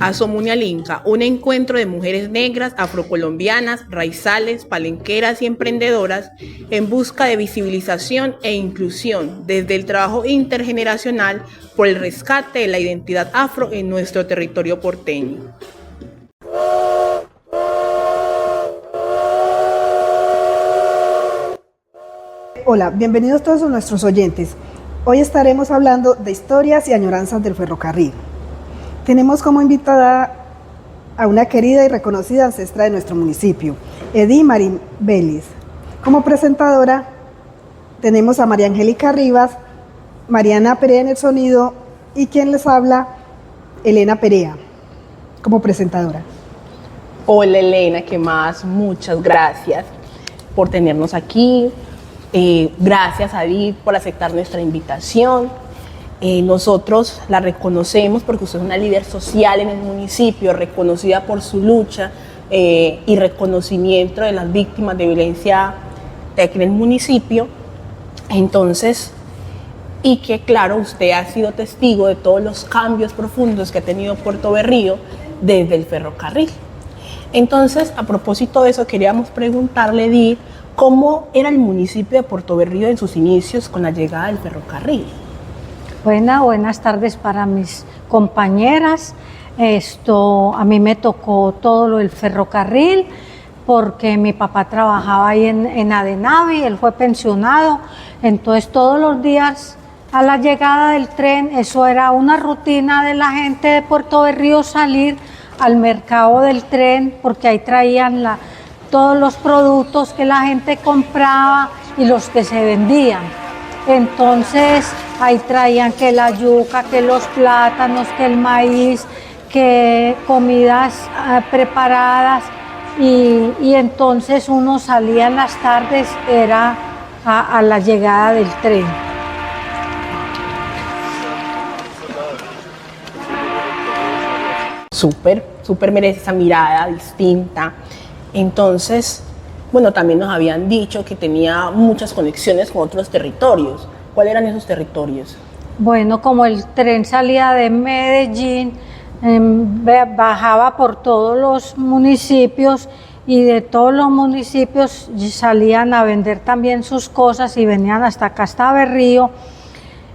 Asomunialinca, un encuentro de mujeres negras, afrocolombianas, raizales, palenqueras y emprendedoras en busca de visibilización e inclusión desde el trabajo intergeneracional por el rescate de la identidad afro en nuestro territorio porteño. Hola, bienvenidos todos nuestros oyentes. Hoy estaremos hablando de historias y añoranzas del ferrocarril. Tenemos como invitada a una querida y reconocida ancestra de nuestro municipio, Edith Marín Vélez. Como presentadora tenemos a María Angélica Rivas, Mariana Perea en el sonido y quien les habla, Elena Perea, como presentadora. Hola Elena, ¿qué más? Muchas gracias por tenernos aquí. Gracias a Edith por aceptar nuestra invitación. Nosotros la reconocemos porque usted es una líder social en el municipio, reconocida por su lucha y reconocimiento de las víctimas de violencia de aquí en el municipio. Entonces, y que claro, usted ha sido testigo de todos los cambios profundos que ha tenido Puerto Berrío desde el ferrocarril. Entonces, a propósito de eso, queríamos preguntarle, Edith, ¿cómo era el municipio de Puerto Berrío en sus inicios con la llegada del ferrocarril? Buenas tardes para mis compañeras. A mí me tocó todo lo del ferrocarril porque mi papá trabajaba ahí en Adenavi, él fue pensionado, entonces todos los días a la llegada del tren, eso era una rutina de la gente de Puerto Berrío salir al mercado del tren porque ahí traían todos los productos que la gente compraba y los que se vendían. Entonces ahí traían que la yuca, que los plátanos, que el maíz, que comidas preparadas y entonces uno salía en las tardes, era a la llegada del tren. Súper merece esa mirada distinta. Entonces, bueno, también nos habían dicho que tenía muchas conexiones con otros territorios. ¿Cuáles eran esos territorios? Bueno, como el tren salía de Medellín, bajaba por todos los municipios y de todos los municipios salían a vender también sus cosas y venían hasta acá, hasta Berrío.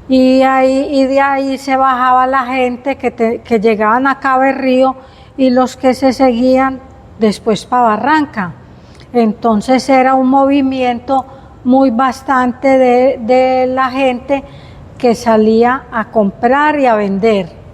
Y de ahí se bajaba la gente que llegaban acá a Berrío y los que se seguían después para Barranca. Entonces era un movimiento muy bastante de la gente que salía a comprar y a vender.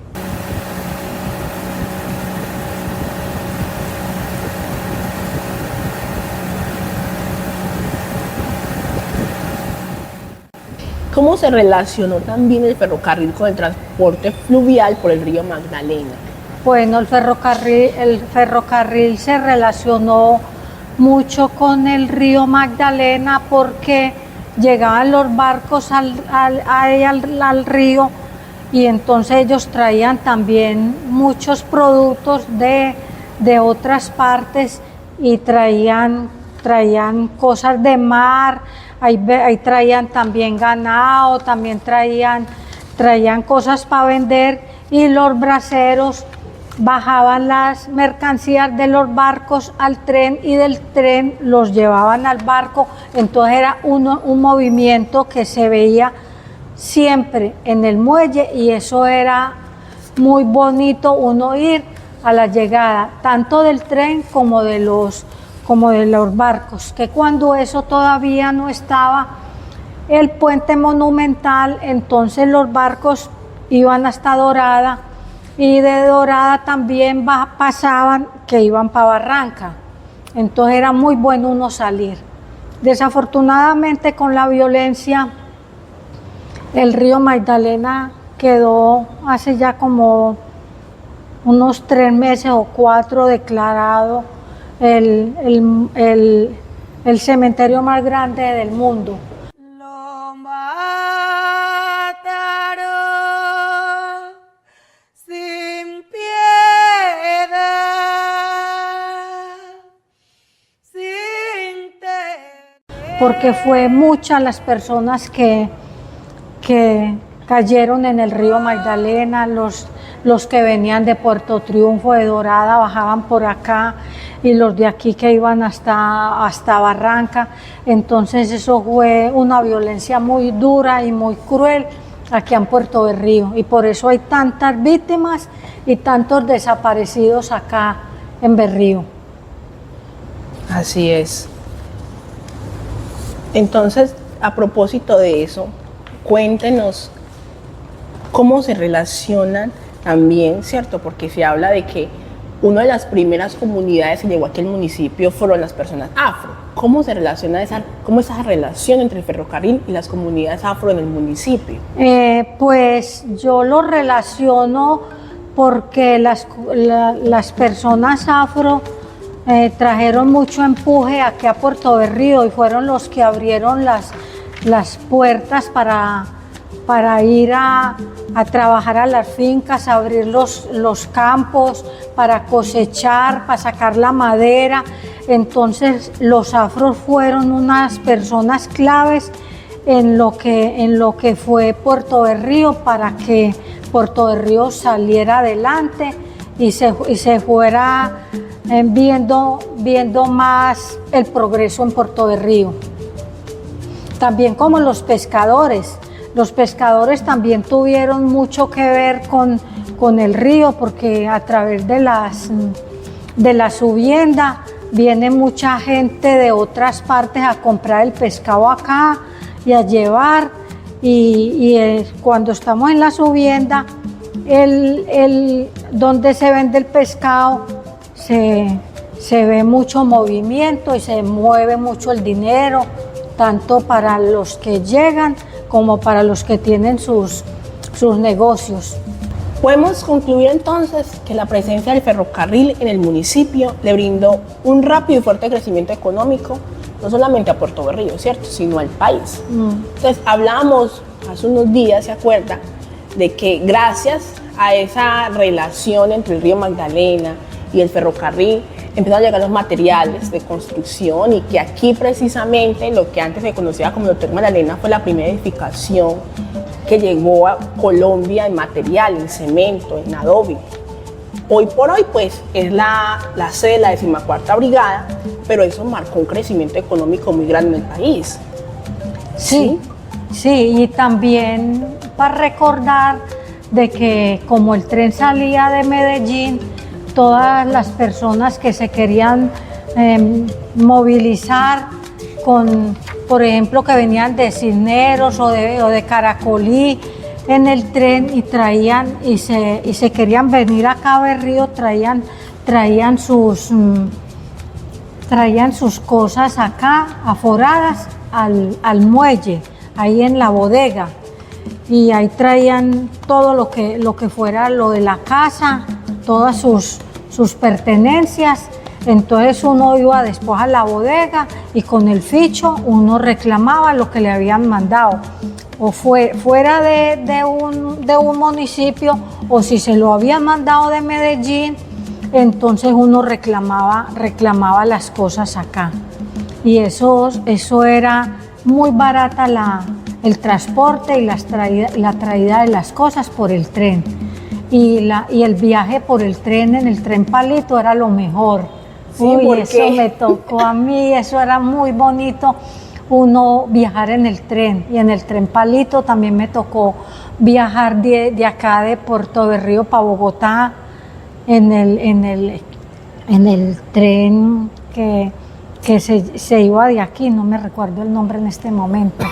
¿Cómo se relacionó también el ferrocarril con el transporte fluvial por el río Magdalena? Bueno, el ferrocarril se relacionó mucho con el río Magdalena porque llegaban los barcos al río y entonces ellos traían también muchos productos de otras partes y traían cosas de mar, ahí traían también ganado, también traían cosas para vender y los braceros bajaban las mercancías de los barcos al tren y del tren los llevaban al barco, entonces era un movimiento que se veía siempre en el muelle y eso era muy bonito uno ir a la llegada tanto del tren como de los barcos, que cuando eso todavía no estaba el puente monumental, entonces los barcos iban hasta Dorada y de Dorada también pasaban que iban para Barranca, entonces era muy bueno uno salir. Desafortunadamente con la violencia el río Magdalena quedó hace ya como unos 3 meses o 4 declarado el cementerio más grande del mundo. Lo mataron sin piedad, sin temer. Porque fue muchas las personas que cayeron en el río Magdalena, los que venían de Puerto Triunfo, de Dorada, bajaban por acá, y los de aquí que iban hasta Barranca. Entonces eso fue una violencia muy dura y muy cruel aquí en Puerto Berrío, y por eso hay tantas víctimas y tantos desaparecidos acá en Berrío. Así es. Entonces, a propósito de eso, cuéntenos cómo se relacionan también, ¿cierto? Porque se habla de que una de las primeras comunidades que llegó aquí al municipio fueron las personas afro. ¿Cómo se relaciona cómo es esa relación entre el ferrocarril y las comunidades afro en el municipio? Pues yo lo relaciono porque las personas afro trajeron mucho empuje aquí a Puerto Berrío y fueron los que abrieron las puertas para ir a trabajar a las fincas, a abrir los campos, para cosechar, para sacar la madera. Entonces los afros fueron unas personas claves en lo que fue Puerto Berrío, para que Puerto Berrío saliera adelante y se fuera viendo más el progreso en Puerto Berrío. También como los pescadores también tuvieron mucho que ver con el río, porque a través de la subienda viene mucha gente de otras partes a comprar el pescado acá y a llevar, y cuando estamos en la subienda, donde se vende el pescado, se ve mucho movimiento y se mueve mucho el dinero, tanto para los que llegan como para los que tienen sus negocios. Podemos concluir entonces que la presencia del ferrocarril en el municipio le brindó un rápido y fuerte crecimiento económico, no solamente a Puerto Berrío, ¿cierto?, sino al país. Entonces, hablábamos hace unos días, ¿se acuerda?, de que gracias a esa relación entre el río Magdalena y el ferrocarril empezaron a llegar los materiales de construcción, y que aquí precisamente lo que antes se conocía como el Hotel Magdalena fue la primera edificación que llegó a Colombia en material, en cemento, en adobe. Hoy por hoy pues es la sede de la 14ª Brigada, pero eso marcó un crecimiento económico muy grande en el país. Sí, y también para recordar de que como el tren salía de Medellín, todas las personas que se querían movilizar por ejemplo, que venían de Cisneros o de Caracolí en el tren y traían y se querían venir acá a Berrío, traían sus cosas acá aforadas al muelle, ahí en la bodega, y ahí traían todo lo que fuera lo de la casa, todas sus pertenencias. Entonces uno iba después a la bodega y con el ficho uno reclamaba lo que le habían mandado, o fuera de un municipio, o si se lo habían mandado de Medellín, entonces uno reclamaba las cosas acá. Y eso era muy barata el transporte y la traída de las cosas por el tren. Y el viaje por el tren, en el tren Palito, era lo mejor. Sí, uy, eso me tocó a mí, eso era muy bonito, uno viajar en el tren. Y en el tren Palito también me tocó viajar de acá de Puerto Berrío para Bogotá, en el tren que se iba de aquí, no me recuerdo el nombre en este momento.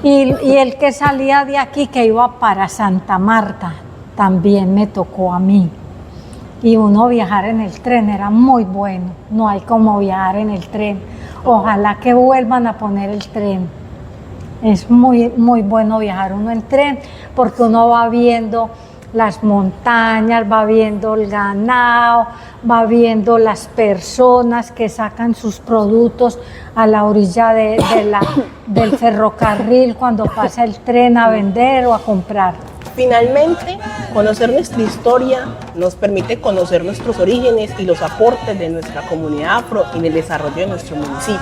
Y el que salía de aquí, que iba para Santa Marta, también me tocó a mí. Y uno viajar en el tren era muy bueno, no hay como viajar en el tren. Ojalá que vuelvan a poner el tren. Es muy, muy bueno viajar uno en tren, porque uno va viendo las montañas, va viendo el ganado, va viendo las personas que sacan sus productos a la orilla del ferrocarril cuando pasa el tren a vender o a comprar. Finalmente, conocer nuestra historia nos permite conocer nuestros orígenes y los aportes de nuestra comunidad afro en el desarrollo de nuestro municipio.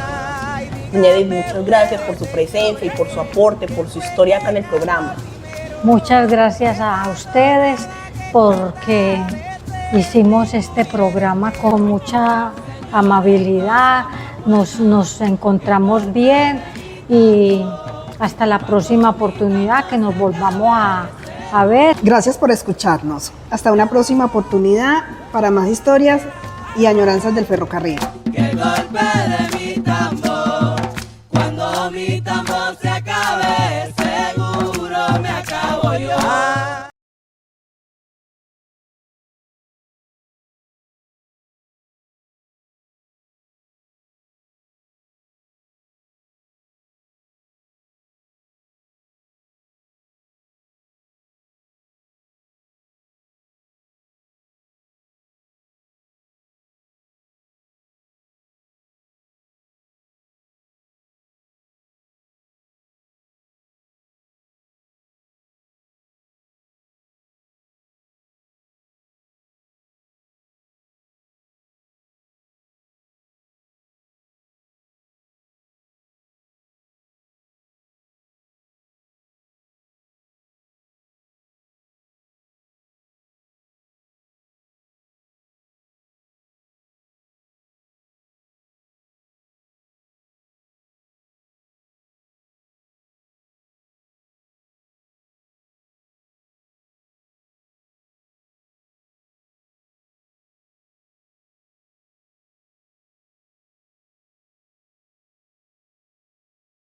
Doña Edith, muchas gracias por su presencia y por su aporte, por su historia acá en el programa. Muchas gracias a ustedes porque hicimos este programa con mucha amabilidad, nos encontramos bien y hasta la próxima oportunidad que nos volvamos a ver. Gracias por escucharnos. Hasta una próxima oportunidad para más historias y añoranzas del ferrocarril. Que el golpe de mi